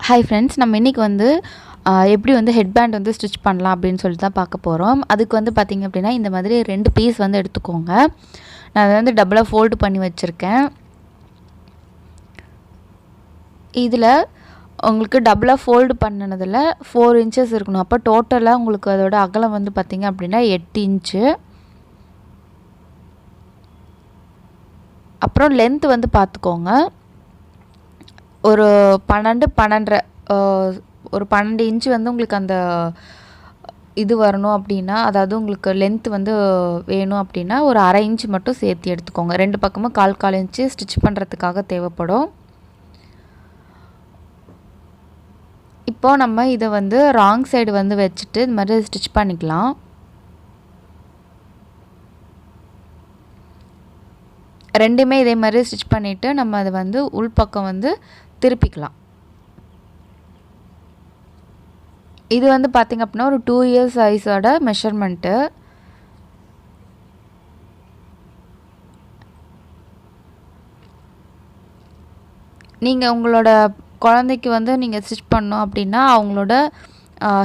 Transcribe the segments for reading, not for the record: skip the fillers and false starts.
Hi friends, நம்ம இன்றைக்கி வந்து எப்படி வந்து ஹெட்பேண்ட் வந்து ஸ்டிச் பண்ணலாம் அப்படின்னு சொல்லிட்டு தான் பார்க்க போகிறோம். அதுக்கு வந்து பார்த்திங்க அப்படின்னா இந்த மாதிரி 2 பீஸ் வந்து எடுத்துக்கோங்க. நான் அதை வந்து டபுளாக ஃபோல்டு பண்ணி வச்சுருக்கேன். இதில் உங்களுக்கு டபுளாக ஃபோல்டு பண்ணினதில் 4 இன்ச்சஸ் இருக்கணும். அப்போ டோட்டலாக உங்களுக்கு அதோட அகலம் வந்து பார்த்திங்க அப்படின்னா 8 இன்ச்சு. அப்புறம் லென்த் வந்து பார்த்துக்கோங்க. ஒரு 12 இன்ச்சு வந்து உங்களுக்கு அந்த இது வரணும் அப்படின்னா, அதாவது உங்களுக்கு லென்த் வந்து வேணும் அப்படின்னா ஒரு அரை இன்ச்சு மட்டும் சேர்த்து எடுத்துக்கோங்க. 2 பக்கமும் 1/4 இன்ச்சு ஸ்டிச் பண்ணுறதுக்காக தேவைப்படும். இப்போது நம்ம இதை வந்து ராங் சைடு வந்து வச்சுட்டு இது மாதிரி ஸ்டிச் பண்ணிக்கலாம். ரெண்டுமே இதே மாதிரி ஸ்டிச் பண்ணிவிட்டு நம்ம அதை வந்து உள்பக்கம் வந்து திருப்பிக்கலாம். இது வந்து பார்த்திங்க அப்படின்னா ஒரு 2 இயர்ஸ் சைஸோட மெஷர்மெண்ட்டு. நீங்கள் உங்களோட குழந்தைக்கு வந்து நீங்கள் ஸ்டிச் பண்ணோம் அப்படின்னா அவங்களோட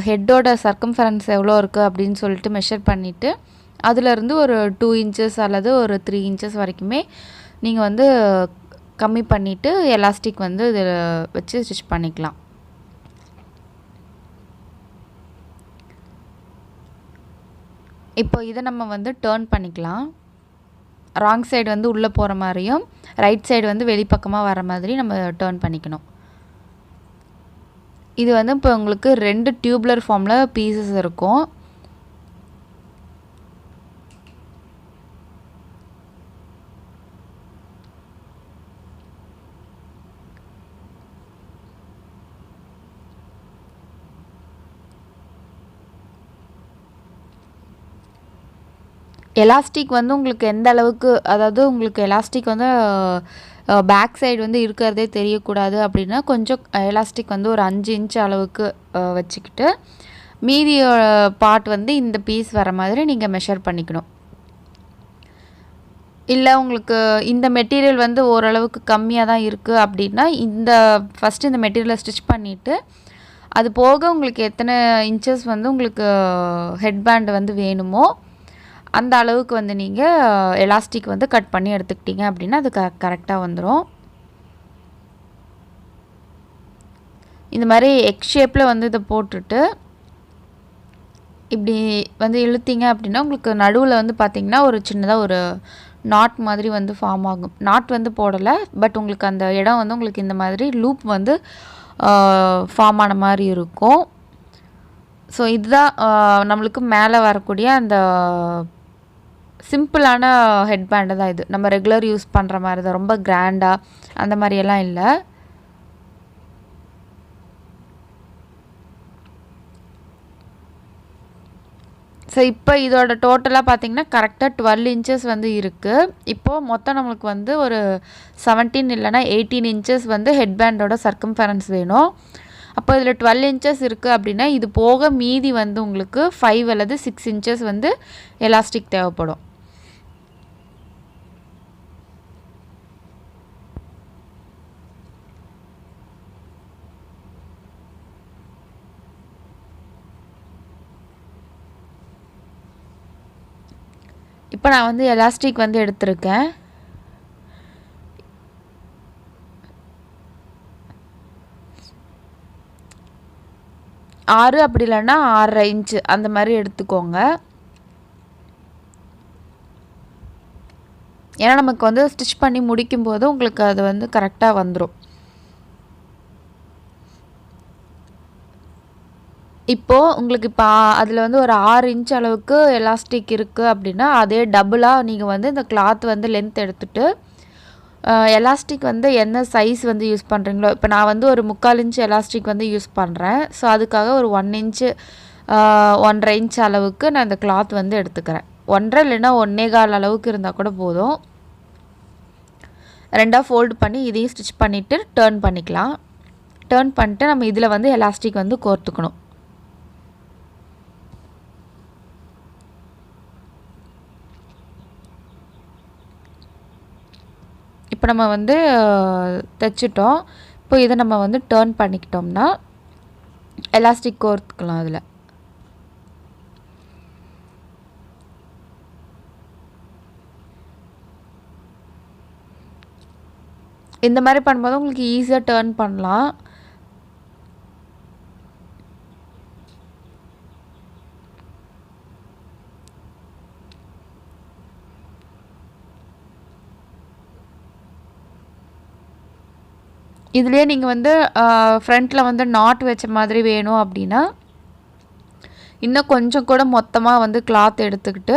ஹெட்டோட சர்க்கம்ஃபரன்ஸ் எவ்வளோ இருக்குது அப்படின்னு சொல்லிட்டு மெஷர் பண்ணிவிட்டு அதிலேருந்து ஒரு 2 இன்ச்சஸ் அல்லது ஒரு 3 இன்ச்சஸ் வரைக்குமே நீங்கள் வந்து கம்மி பண்ணிவிட்டு எலாஸ்டிக் வந்து இதில் வச்சு ஸ்டிச் பண்ணிக்கலாம். இப்போ இதை நம்ம வந்து டர்ன் பண்ணிக்கலாம். ராங் சைடு வந்து உள்ளே போகிற மாதிரியும் ரைட் சைடு வந்து வெளிப்பக்கமாக வர மாதிரி நம்ம டர்ன் பண்ணிக்கணும். இது வந்து இப்போ உங்களுக்கு 2 டியூப்லர் ஃபார்மில் பீசஸ் இருக்கும். எலாஸ்டிக் வந்து உங்களுக்கு எந்த அளவுக்கு, அதாவது உங்களுக்கு எலாஸ்டிக் வந்து பேக் சைடு வந்து இருக்கிறதே தெரியக்கூடாது அப்படின்னா கொஞ்சம் எலாஸ்டிக் வந்து ஒரு 5 இன்ச் அளவுக்கு வச்சுக்கிட்டு மீதி பார்ட் வந்து இந்த பீஸ் வர மாதிரி நீங்கள் மெஷர் பண்ணிக்கணும். இல்லை உங்களுக்கு இந்த மெட்டீரியல் வந்து ஓரளவுக்கு கம்மியாக தான் இருக்குது அப்படின்னா ஃபஸ்ட்டு இந்த மெட்டீரியலை ஸ்டிச் பண்ணிவிட்டு அது போக உங்களுக்கு எத்தனை இன்ச்சஸ் வந்து உங்களுக்கு ஹெட்பேண்ட் வந்து வேணுமோ அந்த அளவுக்கு வந்து நீங்கள் எலாஸ்டிக் வந்து கட் பண்ணி எடுத்துக்கிட்டீங்க அப்படின்னா அது கரெக்டாக வந்துடும். இந்த மாதிரி எக் ஷேப்பில் வந்து இதை போட்டுட்டு இப்படி வந்து இழுத்தீங்க அப்படின்னா உங்களுக்கு நடுவில் வந்து பார்த்திங்கன்னா ஒரு சின்னதாக ஒரு நாட் மாதிரி வந்து ஃபார்ம் ஆகும். நாட் வந்து போடலை, பட் உங்களுக்கு அந்த இடம் வந்து உங்களுக்கு இந்த மாதிரி லூப் வந்து ஃபார்ம் ஆன மாதிரி இருக்கும். ஸோ இதுதான் நம்மளுக்கு மேலே வரக்கூடிய அந்த சிம்பிளான ஹெட்பேண்டு தான் இது. நம்ம ரெகுலர் யூஸ் பண்ணுற மாதிரி தான், ரொம்ப கிராண்டாக அந்த மாதிரியெல்லாம் இல்லை. ஸோ இப்போ இதோட டோட்டலாக பார்த்திங்கன்னா கரெக்டாக 12 இன்ச்சஸ் வந்து இருக்குது. இப்போது மொத்தம் நம்மளுக்கு வந்து ஒரு 17 இல்லைனா 18 இன்ச்சஸ் வந்து ஹெட்பேண்டோட சர்க்கம்ஃபரன்ஸ் வேணும். அப்போ இதில் 12 இன்ச்சஸ் இருக்குது அப்படின்னா இது போக மீதி வந்து உங்களுக்கு 5 அல்லது 6 இன்ச்சஸ் வந்து எலாஸ்டிக் தேவைப்படும். இப்போ நான் வந்து எலாஸ்டிக் வந்து எடுத்திருக்கேன். ஆறு அப்படி இல்லைன்னா 6.5 இன்ச்சு அந்த மாதிரி எடுத்துக்கோங்க. ஏன்னா நமக்கு வந்து ஸ்டிச் பண்ணி முடிக்கும்போது உங்களுக்கு அது வந்து கரெக்டாக வந்துடும். இப்போது உங்களுக்கு இப்போ அதில் வந்து ஒரு 6 இன்ச் அளவுக்கு எலாஸ்டிக் இருக்குது அப்படின்னா அதே டபுளாக நீங்கள் வந்து இந்த கிளாத் வந்து லென்த் எடுத்துகிட்டு எலாஸ்டிக் வந்து என்ன சைஸ் வந்து யூஸ் பண்ணுறீங்களோ, இப்போ நான் வந்து ஒரு 3/4 இன்ச் எலாஸ்டிக் வந்து யூஸ் பண்ணுறேன். ஸோ அதுக்காக ஒரு 1 இன்ச்சு 1.5 இன்ச் அளவுக்கு நான் இந்த கிளாத் வந்து எடுத்துக்கிறேன். 1.5 இல்லைன்னா 1.25 அளவுக்கு இருந்தால் கூட போதும். 2ஆக ஃபோல்டு பண்ணி இதையும் ஸ்டிச் பண்ணிவிட்டு டர்ன் பண்ணிக்கலாம். டர்ன் பண்ணிட்டு நம்ம இதில் வந்து எலாஸ்டிக் வந்து கோர்த்துக்கணும். இப்போ நம்ம வந்து தைச்சிட்டோம். இப்போ இதை நம்ம வந்து டர்ன் பண்ணிக்கிட்டோம்னா எலாஸ்டிக் கோர்த்துக்கலாம். அதில் இந்த மாதிரி பண்ணும்போது உங்களுக்கு ஈஸியாக டர்ன் பண்ணலாம். இதுலேயே நீங்கள் வந்து ஃப்ரண்ட்டில் வந்து நாட் வச்ச மாதிரி வேணும் அப்படின்னா இன்னும் கொஞ்சம் கூட மொத்தமாக வந்து கிளாத் எடுத்துக்கிட்டு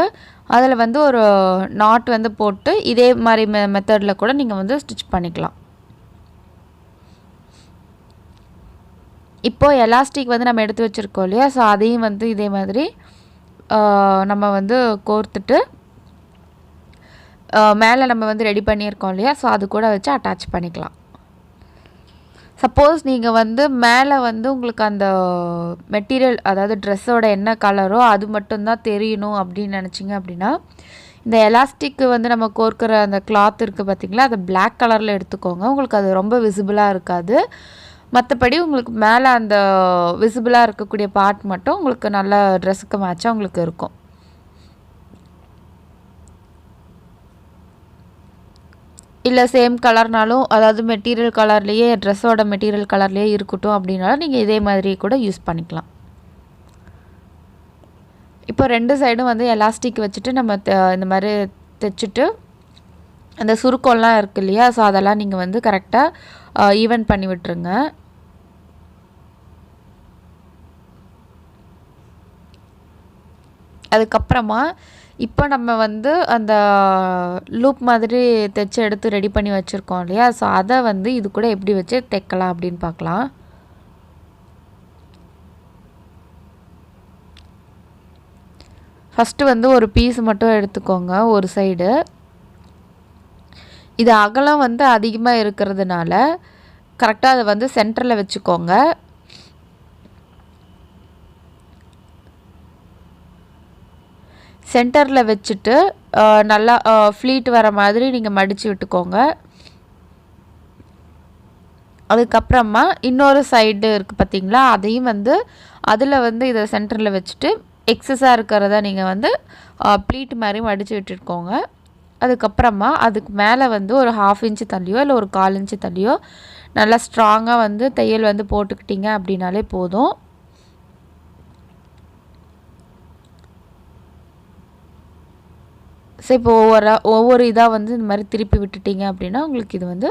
அதில் வந்து ஒரு நாட் வந்து போட்டு இதே மாதிரி மெத்தடில் கூட நீங்கள் வந்து ஸ்டிச் பண்ணிக்கலாம். இப்போது எலாஸ்டிக் வந்து நம்ம எடுத்து வச்சுருக்கோம் இல்லையா, ஸோ அதையும் வந்து இதே மாதிரி நம்ம வந்து கோர்த்துட்டு மேலே நம்ம வந்து ரெடி பண்ணியிருக்கோம் இல்லையா, ஸோ அது கூட வச்சு அட்டாச் பண்ணிக்கலாம். சப்போஸ் நீங்கள் வந்து மேலே வந்து உங்களுக்கு அந்த மெட்டீரியல் அதாவது ட்ரெஸ்ஸோட என்ன கலரோ அது மட்டும்தான் தெரியணும் அப்படின்னு நினச்சிங்க அப்படின்னா இந்த எலாஸ்டிக்கு வந்து நம்ம கோர்க்கிற அந்த கிளாத் இருக்குது பார்த்திங்களா, அதை பிளாக் கலரில் எடுத்துக்கோங்க. உங்களுக்கு அது ரொம்ப விசிபிளாக இருக்காது. மற்றபடி உங்களுக்கு மேலே அந்த விசிபிளாக இருக்கக்கூடிய பார்ட் மட்டும் உங்களுக்கு நல்ல ட்ரெஸ்ஸுக்கு மேட்சாக உங்களுக்கு இருக்கும். இல்லை சேம் கலர்னாலும் அதாவது மெட்டீரியல் கலர்லேயே ட்ரெஸ்ஸோட மெட்டீரியல் கலர்லேயே இருக்கட்டும் அப்படின்னாலும் நீங்கள் இதே மாதிரி கூட யூஸ் பண்ணிக்கலாம். இப்போ 2 சைடும் வந்து எலாஸ்டிக் வச்சுட்டு நம்ம இந்த மாதிரி தைச்சிட்டு அந்த சுருக்கம்லாம் இருக்குது இல்லையா, ஸோ அதெல்லாம் நீங்கள் வந்து கரெக்டாக ஈவன் பண்ணி விட்டுருங்க. அதுக்கப்புறமா இப்போ நம்ம வந்து அந்த லூப் மாதிரி தைச்சி எடுத்து ரெடி பண்ணி வச்சுருக்கோம் இல்லையா, ஸோ அதை வந்து இது கூட எப்படி வச்சு தைக்கலாம் அப்படின்னு பார்க்கலாம். ஃபஸ்ட்டு வந்து ஒரு பீஸ் மட்டும் எடுத்துக்கோங்க ஒரு சைடு. இது அகலம் வந்து அதிகமாக இருக்கிறதுனால கரெக்டாக அதை வந்து சென்டரில் வச்சுக்கோங்க. சென்டரில் வச்சுட்டு நல்லா ஃப்ளீட் வர மாதிரி நீங்கள் மடித்து விட்டுக்கோங்க. அதுக்கப்புறமா இன்னொரு சைடு இருக்குது பார்த்திங்களா, அதையும் வந்து அதில் வந்து இதை சென்டரில் வச்சுட்டு எக்ஸஸாக இருக்கிறத நீங்கள் வந்து ப்ளீட் மாதிரி மடித்து விட்டுக்கோங்க. அதுக்கப்புறமா அதுக்கு மேலே வந்து ஒரு 1/2 இன்ச்சு தள்ளியோ இல்லை ஒரு 1/4 இன்ச்சு தள்ளியோ நல்லா ஸ்ட்ராங்காக வந்து தையல் வந்து போட்டுக்கிட்டிங்க அப்படின்னாலே போதும். ஸோ இப்போ ஒவ்வொரு இதாக வந்து இந்த மாதிரி திருப்பி விட்டுட்டிங்க அப்படின்னா உங்களுக்கு இது வந்து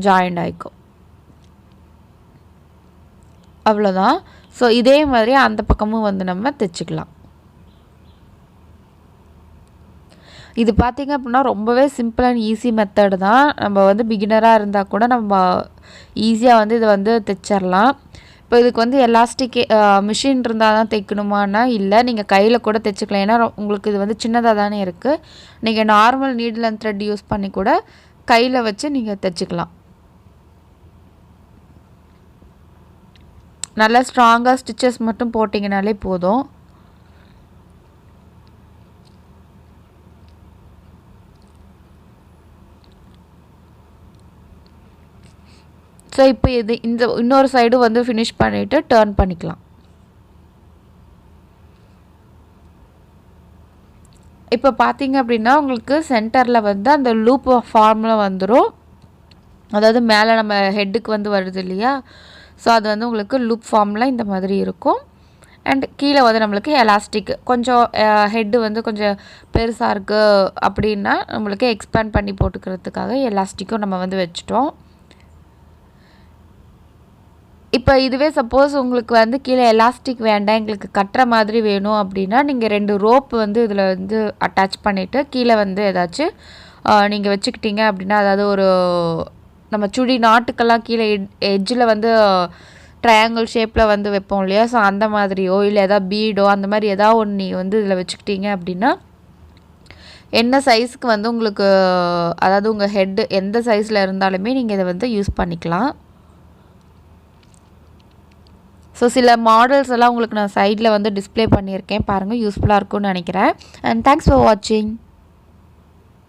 ஜாயிண்ட் ஆகிக்கும். அவ்வளோதான். ஸோ இதே மாதிரி அந்த பக்கமும் வந்து நம்ம தைச்சிக்கலாம். இது பார்த்திங்க அப்படின்னா ரொம்பவே சிம்பிள் அண்ட் ஈஸி மெத்தடு தான். நம்ம வந்து பிகினராக இருந்தால் கூட நம்ம ஈஸியாக வந்து இதை வந்து தைச்சிடலாம். இப்போ இதுக்கு வந்து எலாஸ்டிக் மிஷின் இருந்தால் தான் தைக்கணுமானா இல்லை, நீங்கள் கையில் கூட தைச்சிக்கலாம். ஏன்னா உங்களுக்கு இது வந்து சின்னதாக தானே இருக்குது. நீங்கள் normal needle and thread use பண்ணி கூட கையில் வச்சு நீங்கள் தைச்சிக்கலாம். நல்லா ஸ்ட்ராங்காக ஸ்டிச்சஸ் மட்டும் போட்டிங்கனாலே போதும். ஸோ இப்போ இந்த இன்னொரு சைடு வந்து ஃபினிஷ் பண்ணிவிட்டு டர்ன் பண்ணிக்கலாம். இப்போ பார்த்தீங்க அப்படின்னா உங்களுக்கு சென்டரில் வந்து அந்த லூப் ஃபார்மில் வந்துடும். அதாவது மேலே நம்ம ஹெட்டுக்கு வந்து வருது இல்லையா, ஸோ அது வந்து உங்களுக்கு லூப் ஃபார்மில் இந்த மாதிரி இருக்கும். அண்ட் கீழே வந்து நம்மளுக்கு எலாஸ்டிக் கொஞ்சம் ஹெட்டு வந்து கொஞ்சம் பெருசாக இருக்குது அப்படின்னா நம்மளுக்கு எக்ஸ்பேண்ட் பண்ணி போட்டுக்கிறதுக்காக எலாஸ்டிக்கும் நம்ம வந்து வச்சுட்டோம். இப்போ இதுவே சப்போஸ் உங்களுக்கு வந்து கீழே எலாஸ்டிக் வேண்டாம், எங்களுக்கு கட்டுற மாதிரி வேணும் அப்படின்னா நீங்கள் 2 ரோப் வந்து இதில் வந்து அட்டாச் பண்ணிவிட்டு கீழே வந்து ஏதாச்சும் நீங்கள் வச்சுக்கிட்டீங்க அப்படின்னா, அதாவது ஒரு நம்ம சுடி நாட்டுக்கெல்லாம் கீழே எட்ஜில் வந்து ட்ரையாங்கிள் ஷேப்பில் வந்து வைப்போம் இல்லையா, ஸோ அந்த மாதிரியோ இல்லை எதாவது பீடோ அந்த மாதிரி எதாவது ஒன்று நீங்கள் வந்து இதில் வச்சுக்கிட்டீங்க அப்படின்னா என்ன சைஸுக்கு வந்து உங்களுக்கு அதாவது உங்கள் ஹெட்டு எந்த சைஸில் இருந்தாலுமே நீங்கள் இதை வந்து யூஸ் பண்ணிக்கலாம். ஸோ சில மாடல்ஸ் எல்லாம் உங்களுக்கு நான் சைடில் வந்து டிஸ்ப்ளே பண்ணியிருக்கேன், பாருங்கள், யூஸ்ஃபுல்லாக இருக்கும்னு நினைக்கிறேன். அண்ட் தேங்க்ஸ் ஃபார் வாட்சிங்.